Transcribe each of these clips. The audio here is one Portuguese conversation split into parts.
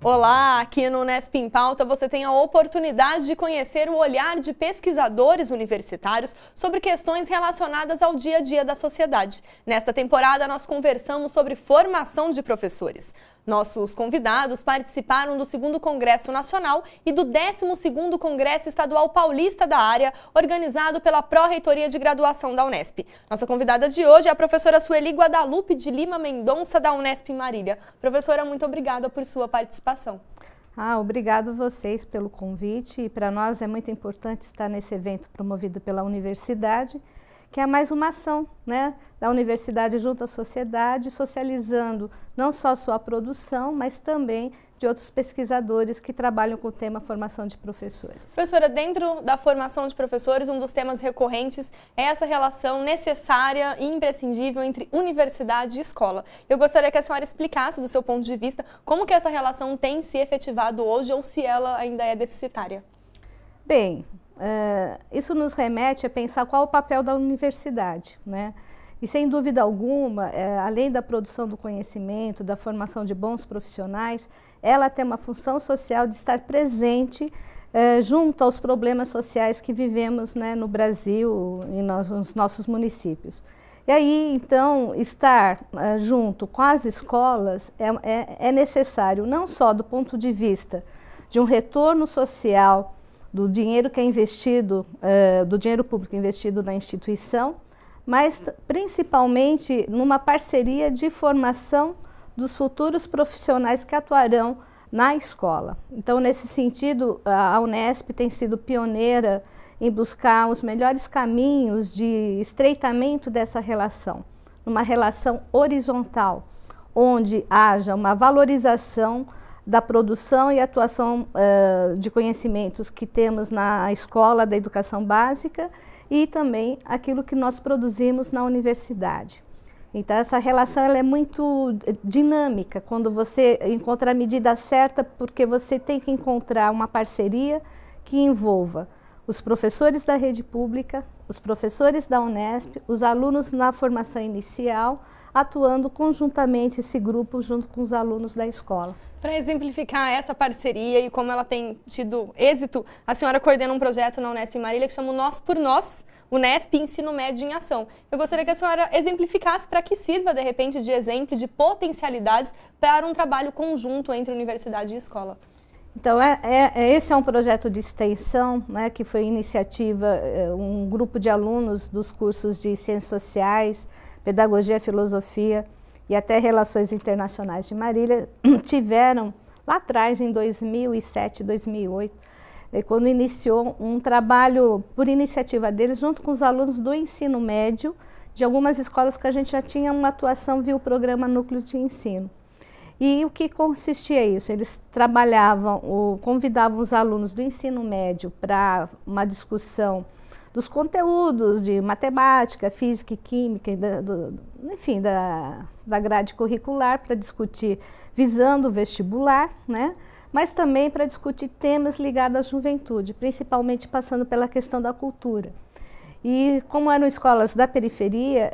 Olá, aqui no Unesp em Pauta você tem a oportunidade de conhecer o olhar de pesquisadores universitários sobre questões relacionadas ao dia a dia da sociedade. Nesta temporada nós conversamos sobre formação de professores. Nossos convidados participaram do 2º Congresso Nacional e do 12º Congresso Estadual Paulista da Área, organizado pela Pró-Reitoria de Graduação da Unesp. Nossa convidada de hoje é a professora Sueli Guadalupe de Lima Mendonça, da Unesp em Marília. Professora, muito obrigada por sua participação. Obrigado vocês pelo convite, e para nós é muito importante estar nesse evento promovido pela universidade, que é mais uma ação, né, da universidade junto à sociedade, socializando não só a sua produção, mas também de outros pesquisadores que trabalham com o tema formação de professores. Professora, dentro da formação de professores, um dos temas recorrentes é essa relação necessária e imprescindível entre universidade e escola. Eu gostaria que a senhora explicasse, do seu ponto de vista, como que essa relação tem se efetivado hoje ou se ela ainda é deficitária. Bem, isso nos remete a pensar qual é o papel da universidade, né? E sem dúvida alguma, além da produção do conhecimento, da formação de bons profissionais, ela tem uma função social de estar presente junto aos problemas sociais que vivemos, né, no Brasil e nos nossos municípios. E aí, então, estar junto com as escolas é necessário, não só do ponto de vista de um retorno social do dinheiro que é investido, do dinheiro público investido na instituição, mas principalmente numa parceria de formação dos futuros profissionais que atuarão na escola. Então, nesse sentido, a Unesp tem sido pioneira em buscar os melhores caminhos de estreitamento dessa relação, uma relação horizontal, onde haja uma valorização da produção e atuação de conhecimentos que temos na escola da educação básica e também aquilo que nós produzimos na universidade. Então, essa relação ela é muito dinâmica, quando você encontra a medida certa, porque você tem que encontrar uma parceria que envolva os professores da rede pública, os professores da Unesp, os alunos na formação inicial, atuando conjuntamente esse grupo junto com os alunos da escola. Para exemplificar essa parceria e como ela tem tido êxito, a senhora coordena um projeto na Unesp em Marília que chama o Nós por Nós, Unesp Ensino Médio em Ação. Eu gostaria que a senhora exemplificasse para que sirva, de repente, de exemplo, de potencialidades para um trabalho conjunto entre universidade e escola. Então, esse é um projeto de extensão, né, que foi iniciativa, um grupo de alunos dos cursos de Ciências Sociais, Pedagogia, Filosofia e até Relações Internacionais de Marília, tiveram lá atrás, em 2007, 2008, quando iniciou um trabalho por iniciativa deles, junto com os alunos do ensino médio, de algumas escolas que a gente já tinha uma atuação via o programa Núcleos de Ensino. E o que consistia isso? Eles trabalhavam, convidavam os alunos do ensino médio para uma discussão dos conteúdos de matemática, física e química, enfim, da grade curricular, para discutir, visando o vestibular, né? Mas também para discutir temas ligados à juventude, principalmente passando pela questão da cultura. E como eram escolas da periferia,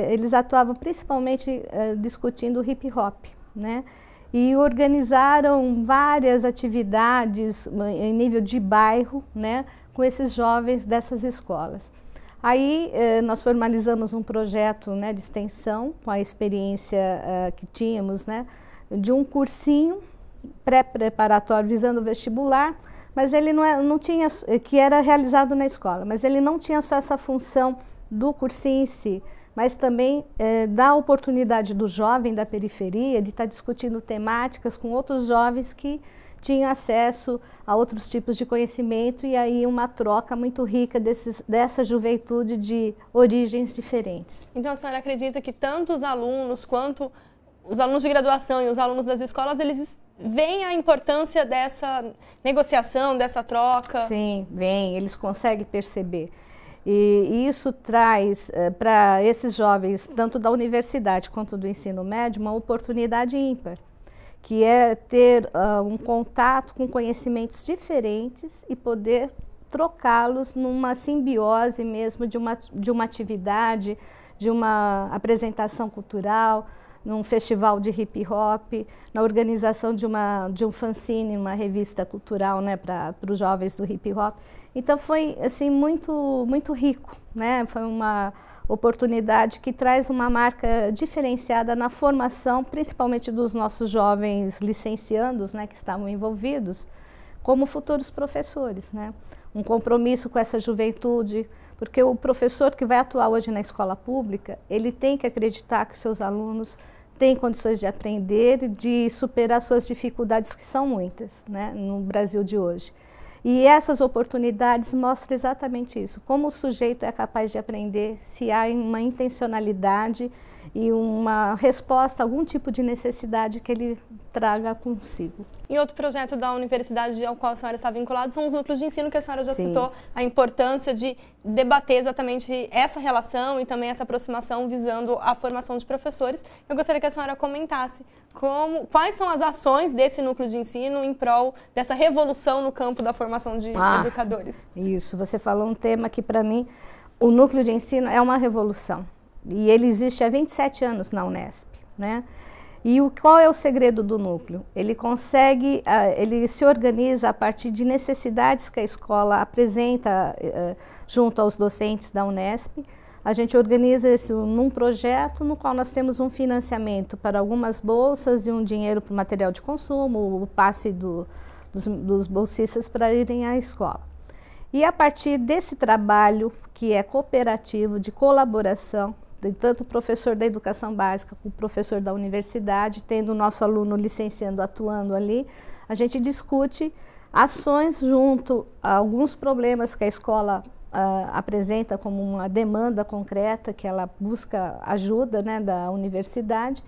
eles atuavam principalmente discutindo hip hop, né? E organizaram várias atividades em nível de bairro, né, com esses jovens dessas escolas. Aí nós formalizamos um projeto, né, de extensão, com a experiência que tínhamos, né, de um cursinho pré-preparatório visando o vestibular, mas ele não tinha, que era realizado na escola, mas ele não tinha só essa função do cursinho em si, mas também dá a oportunidade do jovem da periferia de estar discutindo temáticas com outros jovens que tinham acesso a outros tipos de conhecimento, e aí uma troca muito rica dessa juventude de origens diferentes. Então a senhora acredita que tanto os alunos quanto os alunos de graduação e os alunos das escolas, eles veem a importância dessa negociação, dessa troca? Sim, veem, eles conseguem perceber. E isso traz para esses jovens, tanto da universidade quanto do ensino médio, uma oportunidade ímpar, que é ter um contato com conhecimentos diferentes e poder trocá-los numa simbiose mesmo de uma atividade, de uma apresentação cultural, num festival de hip hop, na organização de um fanzine, uma revista cultural, né, para os jovens do hip hop. Então foi assim muito rico, né? Foi uma oportunidade que traz uma marca diferenciada na formação, principalmente dos nossos jovens licenciandos, né, que estavam envolvidos, como futuros professores, né? Um compromisso com essa juventude, porque o professor que vai atuar hoje na escola pública, ele tem que acreditar que seus alunos têm condições de aprender, de superar suas dificuldades, que são muitas, né, no Brasil de hoje. E essas oportunidades mostram exatamente isso, como o sujeito é capaz de aprender se há uma intencionalidade e uma resposta a algum tipo de necessidade que ele traga consigo. E outro projeto da universidade ao qual a senhora está vinculada são os núcleos de ensino, que a senhora já citou, a importância de debater exatamente essa relação e também essa aproximação visando a formação de professores. Eu gostaria que a senhora comentasse quais são as ações desse núcleo de ensino em prol dessa revolução no campo da formação de educadores. Isso, você falou um tema que para mim o núcleo de ensino é uma revolução. E ele existe há 27 anos na Unesp, né? E qual é o segredo do núcleo? Ele consegue, ele se organiza a partir de necessidades que a escola apresenta junto aos docentes da Unesp. A gente organiza isso num projeto no qual nós temos um financiamento para algumas bolsas e um dinheiro para o material de consumo, o passe dos bolsistas para irem à escola. E a partir desse trabalho, que é cooperativo, de colaboração, tanto o professor da educação básica como o professor da universidade, tendo o nosso aluno licenciando atuando ali, a gente discute ações junto a alguns problemas que a escola apresenta como uma demanda concreta, que ela busca ajuda, né, da universidade,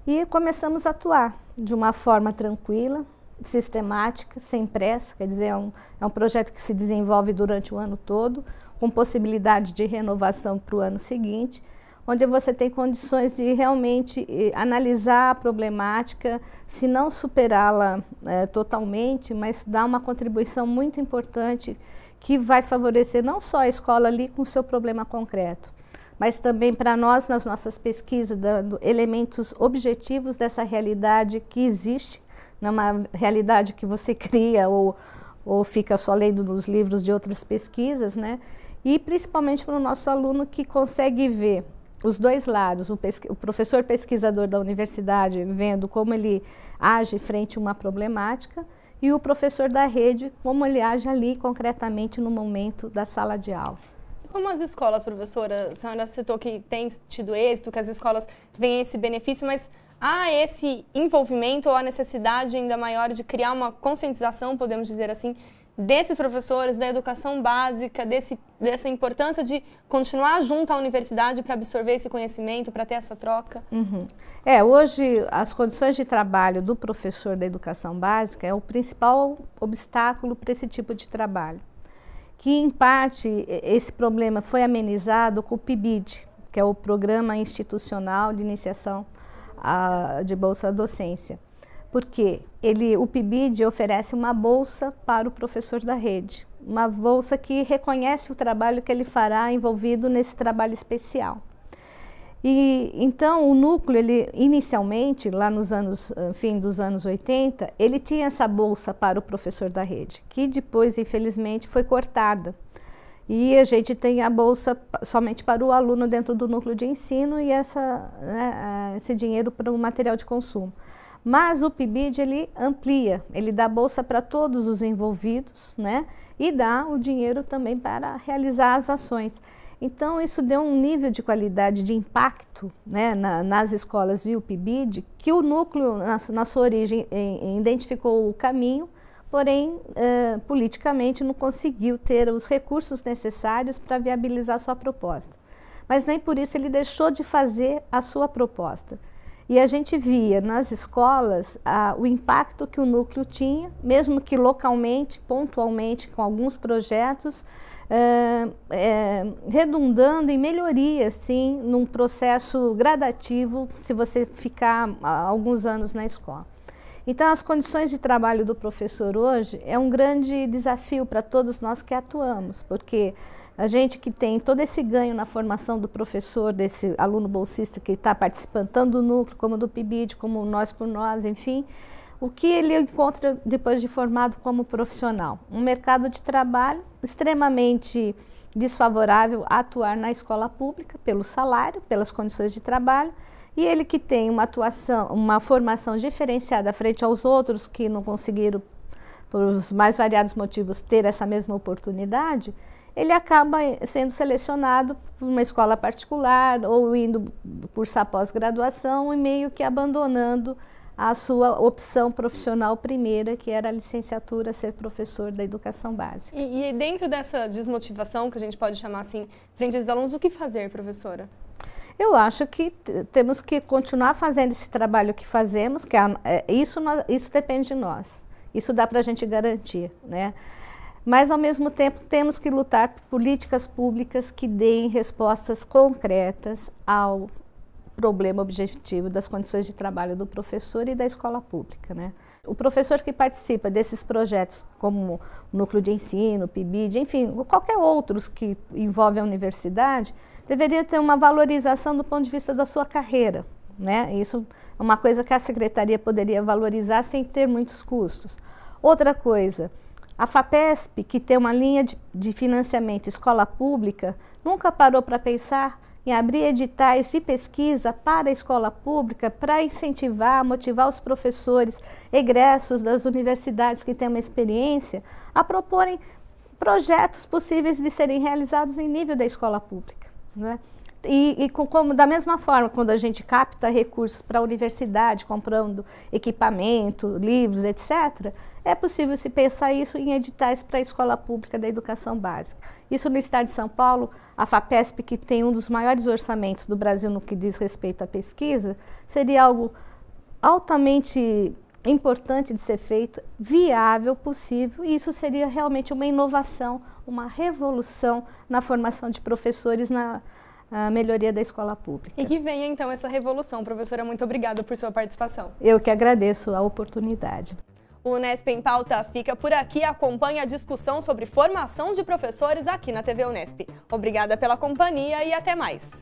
e começamos a atuar de uma forma tranquila, sistemática, sem pressa, quer dizer, é um projeto que se desenvolve durante o ano todo, com possibilidade de renovação para o ano seguinte, onde você tem condições de realmente analisar a problemática, se não superá-la totalmente, mas dar uma contribuição muito importante que vai favorecer não só a escola ali com o seu problema concreto, mas também para nós, nas nossas pesquisas, dando elementos objetivos dessa realidade que existe, não é uma realidade que você cria ou fica só lendo nos livros de outras pesquisas, né? E principalmente para o nosso aluno que consegue ver os dois lados, o professor pesquisador da universidade vendo como ele age frente a uma problemática e o professor da rede, como ele age ali concretamente no momento da sala de aula. Como as escolas, professora, a senhora citou que tem tido êxito, que as escolas veem esse benefício, mas há esse envolvimento ou a necessidade ainda maior de criar uma conscientização, podemos dizer assim, desses professores, da educação básica, dessa importância de continuar junto à universidade para absorver esse conhecimento, para ter essa troca? Uhum. Hoje as condições de trabalho do professor da educação básica é o principal obstáculo para esse tipo de trabalho. Que em parte esse problema foi amenizado com o PIBID, que é o Programa Institucional de Iniciação de Bolsa Docência. Porque o PIBID oferece uma bolsa para o professor da rede, uma bolsa que reconhece o trabalho que ele fará envolvido nesse trabalho especial. E então o núcleo, inicialmente, lá nos anos, fim dos anos 80, ele tinha essa bolsa para o professor da rede, que depois, infelizmente, foi cortada. E a gente tem a bolsa somente para o aluno dentro do núcleo de ensino e esse dinheiro para o material de consumo. Mas o PIBID, ele amplia, ele dá bolsa para todos os envolvidos, né? E dá o dinheiro também para realizar as ações. Então, isso deu um nível de qualidade, de impacto, né, nas escolas via o PIBID, que o núcleo, na sua origem, identificou o caminho, porém, politicamente, não conseguiu ter os recursos necessários para viabilizar a sua proposta. Mas nem por isso ele deixou de fazer a sua proposta. E a gente via nas escolas o impacto que o núcleo tinha, mesmo que localmente, pontualmente, com alguns projetos, redundando em melhoria, sim, num processo gradativo, se você ficar alguns anos na escola. Então, as condições de trabalho do professor hoje é um grande desafio para todos nós que atuamos, porque A gente que tem todo esse ganho na formação do professor, desse aluno bolsista que está participando tanto do núcleo, como do PIBID, como Nós por Nós, enfim, o que ele encontra depois de formado como profissional? Um mercado de trabalho extremamente desfavorável a atuar na escola pública, pelo salário, pelas condições de trabalho, e ele que tem uma formação diferenciada frente aos outros que não conseguiram, por os mais variados motivos, ter essa mesma oportunidade, ele acaba sendo selecionado por uma escola particular ou indo cursar pós-graduação e meio que abandonando a sua opção profissional primeira, que era a licenciatura, ser professor da educação básica. E dentro dessa desmotivação, que a gente pode chamar assim, frente aos alunos, o que fazer, professora? Eu acho que temos que continuar fazendo esse trabalho que fazemos, que isso depende de nós, isso dá para a gente garantir, né? Mas, ao mesmo tempo, temos que lutar por políticas públicas que deem respostas concretas ao problema objetivo das condições de trabalho do professor e da escola pública, né? O professor que participa desses projetos, como o Núcleo de Ensino, o PIBID, enfim, qualquer outros que envolvem a universidade, deveria ter uma valorização do ponto de vista da sua carreira, né? Isso é uma coisa que a Secretaria poderia valorizar sem ter muitos custos. Outra coisa, a FAPESP, que tem uma linha de financiamento escola pública, nunca parou para pensar em abrir editais de pesquisa para a escola pública para incentivar, motivar os professores egressos das universidades que têm uma experiência a proporem projetos possíveis de serem realizados em nível da escola pública, né? Como da mesma forma, quando a gente capta recursos para a universidade, comprando equipamento, livros, etc., é possível se pensar isso em editais para a escola pública da educação básica. Isso no estado de São Paulo, a FAPESP, que tem um dos maiores orçamentos do Brasil no que diz respeito à pesquisa, seria algo altamente importante de ser feito, viável, possível, e isso seria realmente uma inovação, uma revolução na formação de professores, na melhoria da escola pública. E que venha então essa revolução. Professora, muito obrigada por sua participação. Eu que agradeço a oportunidade. O Unesp em Pauta fica por aqui. Acompanhe a discussão sobre formação de professores aqui na TV Unesp. Obrigada pela companhia e até mais.